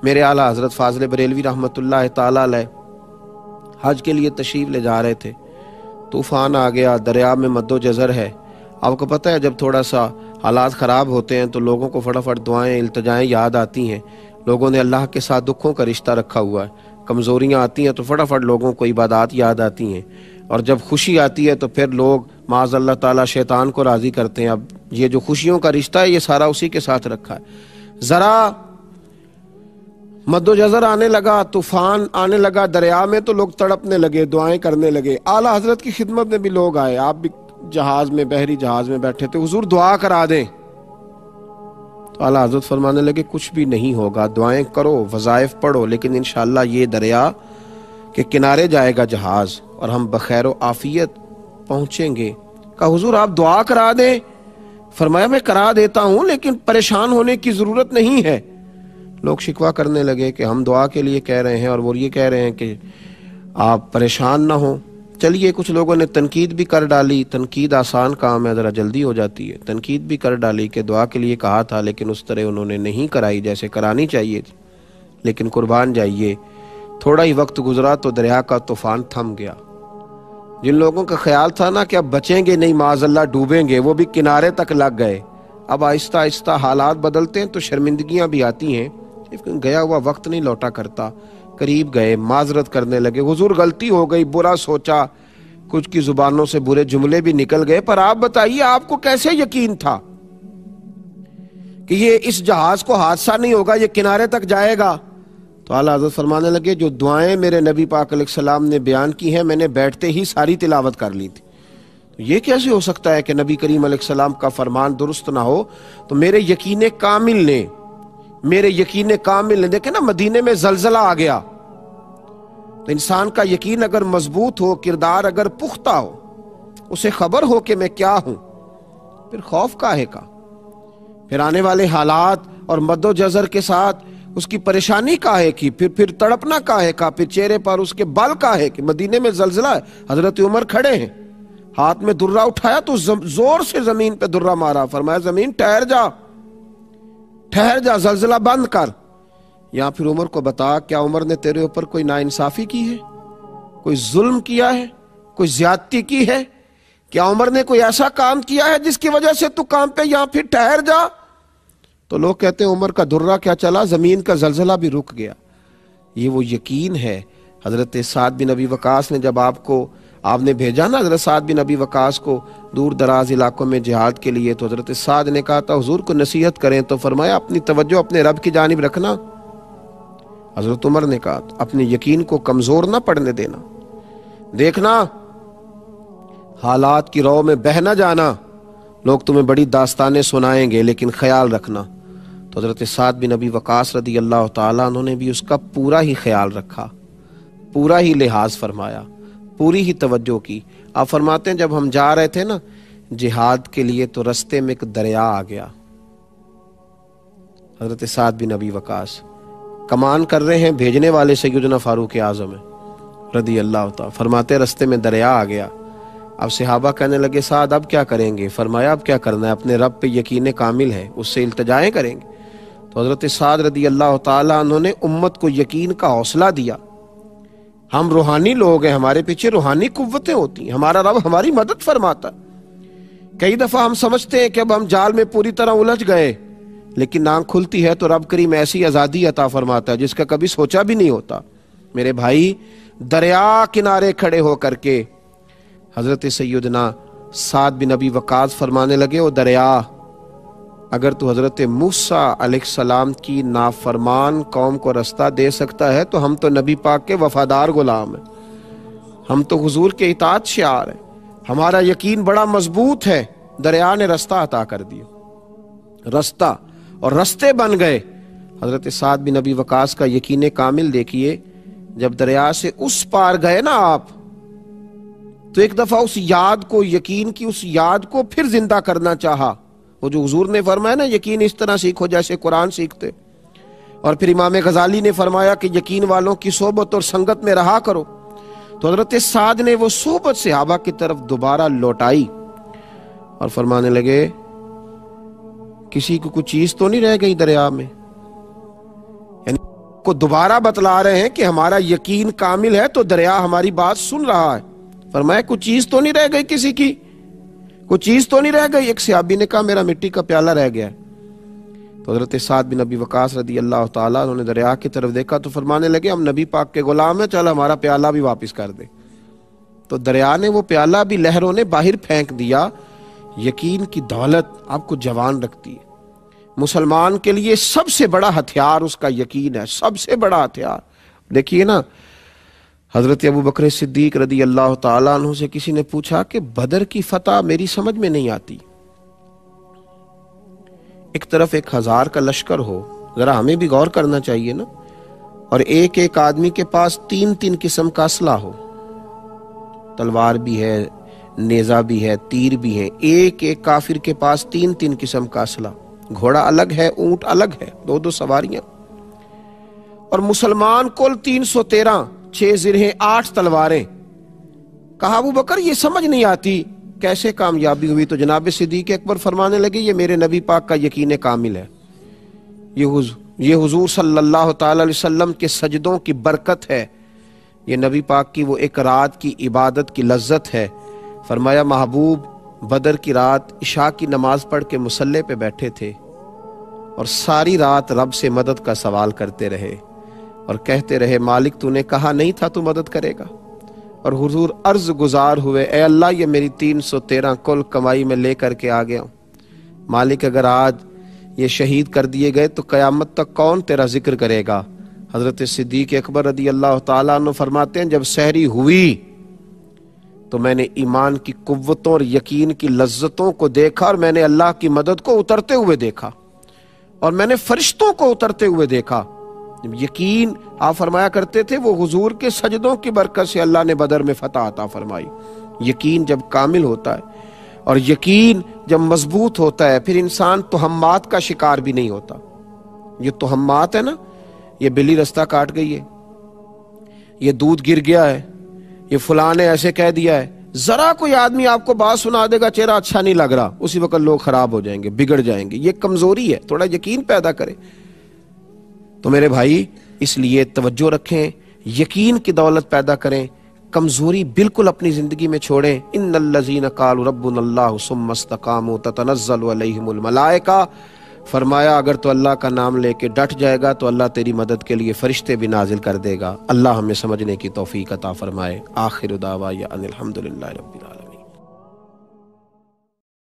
میرے اعلیٰ حضرت فاضل بریلوی رحمۃ اللہ تعالی علیہ حج کے لیے تشریف لے جا رہے تھے، طوفان آ گیا، دریا میں مد و جزر ہے۔ آپ کو پتہ ہے جب تھوڑا سا حالات خراب ہوتے ہیں تو لوگوں کو فٹافٹ دعائیں التجائیں یاد آتی ہیں۔ لوگوں نے اللہ کے ساتھ دکھوں کا رشتہ رکھا ہوا ہے، کمزوریاں آتی ہیں تو فٹافٹ لوگوں کو عبادات یاد آتی ہیں، اور جب خوشی آتی ہے تو پھر لوگ معاذ اللہ تعالیٰ شیطان کو راضی کرتے ہیں۔ اب یہ جو خوشیوں کا رشتہ ہے یہ سارا اسی کے ساتھ رکھا ہے۔ ذرا مد و جزر آنے لگا، طوفان آنے لگا دریا میں تو لوگ تڑپنے لگے، دعائیں کرنے لگے۔ اعلیٰ حضرت کی خدمت میں بھی لوگ آئے، آپ بھی جہاز میں، بحری جہاز میں بیٹھے تھے، حضور دعا کرا دیں۔ تو اعلیٰ حضرت فرمانے لگے کچھ بھی نہیں ہوگا، دعائیں کرو، وظائف پڑھو، لیکن انشاءاللہ یہ دریا کے کنارے جائے گا جہاز اور ہم بخیر و عافیت پہنچیں گے۔ کہا حضور آپ دعا کرا دیں۔ فرمایا میں کرا دیتا ہوں لیکن پریشان ہونے کی ضرورت نہیں ہے۔ لوگ شکوہ کرنے لگے کہ ہم دعا کے لیے کہہ رہے ہیں اور وہ یہ کہہ رہے ہیں کہ آپ پریشان نہ ہوں۔ چلیے کچھ لوگوں نے تنقید بھی کر ڈالی، تنقید آسان کام ہے، ذرا جلدی ہو جاتی ہے۔ تنقید بھی کر ڈالی کہ دعا کے لیے کہا تھا لیکن اس طرح انہوں نے نہیں کرائی جیسے کرانی چاہیے تھی۔ لیکن قربان جائیے تھوڑا ہی وقت گزرا تو دریا کا طوفان تھم گیا۔ جن لوگوں کا خیال تھا نا کہ اب بچیں گے نہیں، معاذ اللہ ڈوبیں گے، وہ بھی کنارے تک لگ گئے۔ اب آہستہ آہستہ حالات بدلتے ہیں تو شرمندگیاں بھی آتی ہیں، گیا ہوا وقت نہیں لوٹا کرتا۔ قریب گئے، معذرت کرنے لگے، حضور غلطی ہو گئی، برا سوچا، کچھ کی زبانوں سے برے جملے بھی نکل گئے، پر آپ بتائیے آپ کو کیسے یقین تھا کہ یہ اس جہاز کو حادثہ نہیں ہوگا، یہ کنارے تک جائے گا؟ تو اعلیٰ حضرت فرمانے لگے جو دعائیں میرے نبی پاک علیہ السلام نے بیان کی ہیں میں نے بیٹھتے ہی ساری تلاوت کر لی تھی۔ تو یہ کیسے ہو سکتا ہے کہ نبی کریم علیہ السلام کا فرمان درست نہ ہو؟ تو میرے یقین کامل نے دیکھیں نا مدینے میں زلزلہ آ گیا تو انسان کا یقین اگر مضبوط ہو، کردار اگر پختہ ہو، اسے خبر ہو کہ میں کیا ہوں، پھر خوف کاہے کا؟ پھر آنے والے حالات اور مد و جزر کے ساتھ اس کی پریشانی کاہے کی؟ پھر تڑپنا کاہے کا؟ پھر چہرے پر اس کے بل کاہے کہ مدینے میں زلزلہ ہے، حضرت عمر کھڑے ہیں، ہاتھ میں درہ اٹھایا تو زور سے زمین پہ درہ مارا، فرمایا زمین ٹھہر جا، زلزلہ بند کر۔ یا پھر عمر کو بتا کیا عمر نے تیرے اوپر کوئی ناانصافی کی ہے، کوئی ظلم کیا ہے، کوئی زیادتی کی ہے؟ کیا عمر نے کوئی ایسا کام کیا ہے جس کی وجہ سے تو کام پہ یا پھر ٹھہر جا؟ تو لوگ کہتے ہیں عمر کا درہ کیا چلا، زمین کا زلزلہ بھی رک گیا۔ یہ وہ یقین ہے۔ حضرت سعد بن ابی وقاص نے جب آپ نے بھیجا نا حضرت سعد بن ابی وقاص کو دور دراز علاقوں میں جہاد کے لیے، تو حضرت سعد نے کہا تھا حضور کو نصیحت کریں، تو فرمایا اپنی توجہ اپنے رب کی جانب رکھنا۔ حضرت عمر نے کہا اپنے یقین کو کمزور نہ پڑنے دینا، دیکھنا حالات کی رو میں بہہ نہ جانا، لوگ تمہیں بڑی داستانیں سنائیں گے لیکن خیال رکھنا۔ تو حضرت سعد بن ابی وقاص رضی اللہ تعالیٰ عنہ نے بھی اس کا پورا ہی خیال رکھا، پورا ہی لحاظ فرمایا، پوری ہی توجہ کی۔ آپ فرماتے ہیں جب ہم جا رہے تھے نا جہاد کے لیے تو رستے میں ایک دریا آ گیا۔ حضرت سعد بن ابی وقاص کمان کر رہے ہیں، بھیجنے والے سیدنا فاروق اعظم ہیں رضی اللہ تعالیٰ، فرماتے رستے میں دریا آ گیا۔ اب صحابہ کہنے لگے سعد اب کیا کریں گے؟ فرمایا اب کیا کرنا ہے، اپنے رب پہ یقین کامل ہے، اس سے التجائیں کریں گے۔ تو حضرت سعد رضی اللہ تعالیٰ عنہ نے امت کو یقین کا حوصلہ دیا۔ ہم روحانی لوگ ہیں، ہمارے پیچھے روحانی قوتیں ہوتی ہیں، ہمارا رب ہماری مدد فرماتا۔ کئی دفعہ ہم سمجھتے ہیں کہ اب ہم جال میں پوری طرح الجھ گئے، لیکن آنکھ کھلتی ہے تو رب کریم ایسی آزادی عطا فرماتا ہے جس کا کبھی سوچا بھی نہیں ہوتا۔ میرے بھائی دریا کنارے کھڑے ہو کر کے حضرت سیدنا سعد بن ابی وقاص فرمانے لگے او دریا، اگر تو حضرت موسیٰ علیہ السلام کی نافرمان قوم کو رستہ دے سکتا ہے تو ہم تو نبی پاک کے وفادار غلام ہیں، ہم تو حضور کے اطاعت شعار ہیں، ہمارا یقین بڑا مضبوط ہے۔ دریا نے رستہ عطا کر دیا، رستہ اور رستے بن گئے۔ حضرت سعد بن ابی وقاص کا یقین کامل دیکھیے، جب دریا سے اس پار گئے نا آپ تو ایک دفعہ اس یاد کو، یقین کی اس یاد کو پھر زندہ کرنا چاہا۔ وہ جو حضور نے فرمایا نا یقین اس طرح سیکھو جیسے قرآن سیکھتے، اور پھر امام غزالی نے فرمایا کہ یقین والوں کی صحبت اور سنگت میں رہا کرو، تو حضرت سعد نے وہ صحبت صحابہ کی طرف دوبارہ لوٹائی اور فرمانے لگے کسی کو کچھ چیز تو نہیں رہ گئی دریا میں؟ کو دوبارہ بتلا رہے ہیں کہ ہمارا یقین کامل ہے تو دریا ہماری بات سن رہا ہے۔ فرمایا کوئی چیز تو نہیں رہ گئی کسی کی، کوئی چیز تو نہیں رہ گئی؟ ایک صحابی نے کہا میرا مٹی کا پیالہ رہ گیا ہے۔ تو حضرت سعد بن ابی وقاص رضی اللہ تعالیٰ انہوں نے دریا کی طرف دیکھا تو فرمانے لگے ہم نبی پاک کے غلام ہیں، چل ہمارا پیالہ بھی واپس کر دے۔ تو دریا نے وہ پیالہ بھی لہروں نے باہر پھینک دیا۔ یقین کی دولت آپ کو جوان رکھتی ہے۔ مسلمان کے لیے سب سے بڑا ہتھیار اس کا یقین ہے، سب سے بڑا ہتھیار۔ دیکھیے نا، حضرت ابو بکر صدیق رضی اللہ تعالیٰ عنہ سے کسی نے پوچھا کہ بدر کی فتح میری سمجھ میں نہیں آتی، ایک طرف 1000 کا لشکر ہو، ذرا ہمیں بھی غور کرنا چاہیے نا، اور ایک ایک آدمی کے پاس 3 قسم کا اسلحہ ہو، تلوار بھی ہے، نیزہ بھی ہے، تیر بھی ہے، ایک ایک کافر کے پاس 3 قسم کا اسلحہ، گھوڑا الگ ہے، اونٹ الگ ہے، 2 سواریاں، اور مسلمان کل 313، 6 زرہیں، 8 تلواریں۔ کہا ابو بکر یہ سمجھ نہیں آتی کیسے کامیابی ہوئی؟ تو جناب صدیق اکبر فرمانے لگے یہ میرے نبی پاک کا یقین کامل ہے، یہ حضور صلی اللہ تعالی علیہ وسلم کے سجدوں کی برکت ہے، یہ نبی پاک کی وہ ایک رات کی عبادت کی لذت ہے۔ فرمایا محبوب بدر کی رات عشاء کی نماز پڑھ کے مصلی پہ بیٹھے تھے اور ساری رات رب سے مدد کا سوال کرتے رہے اور کہتے رہے مالک تو نے کہا نہیں تھا تو مدد کرے گا، اور حضور عرض گزار ہوئے اے اللہ یہ میری 313 کل کمائی میں لے کر کے آ گیا ہوں، مالک اگر آج یہ شہید کر دیے گئے تو قیامت تک کون تیرا ذکر کرے گا؟ حضرت صدیق اکبر رضی اللہ تعالیٰ عنہ فرماتے ہیں جب سحری ہوئی تو میں نے ایمان کی قوتوں اور یقین کی لذتوں کو دیکھا، اور میں نے اللہ کی مدد کو اترتے ہوئے دیکھا، اور میں نے فرشتوں کو اترتے ہوئے دیکھا۔ یقین آپ فرمایا کرتے تھے وہ حضور کے سجدوں کی برکت سے اللہ نے بدر میں فتح عطا فرمائی۔ یقین جب کامل ہوتا ہے اور یقین جب مضبوط ہوتا ہے پھر انسان توہمات کا شکار بھی نہیں ہوتا۔ یہ توہمات ہے نا، یہ بلی رستہ کاٹ گئی ہے، یہ دودھ گر گیا ہے، یہ فلاں نے ایسے کہہ دیا ہے، ذرا کوئی آدمی آپ کو بات سنا دے گا چہرہ اچھا نہیں لگ رہا، اسی وقت لوگ خراب ہو جائیں گے، بگڑ جائیں گے۔ یہ کمزوری ہے، تھوڑا یقین پیدا کرے۔ تو میرے بھائی اس لیے توجہ رکھیں، یقین کی دولت پیدا کریں، کمزوری بالکل اپنی زندگی میں چھوڑیں۔ ان الذین قالوا ربنا اللہ ثم استقاموا تتنزل علیہم الملائکہ، فرمایا اگر تو اللہ کا نام لے کے ڈٹ جائے گا تو اللہ تیری مدد کے لیے فرشتے بھی نازل کر دے گا۔ اللہ ہمیں سمجھنے کی توفیق عطا فرمائے۔ آخر دعوانا ان الحمدللہ رب العالمین۔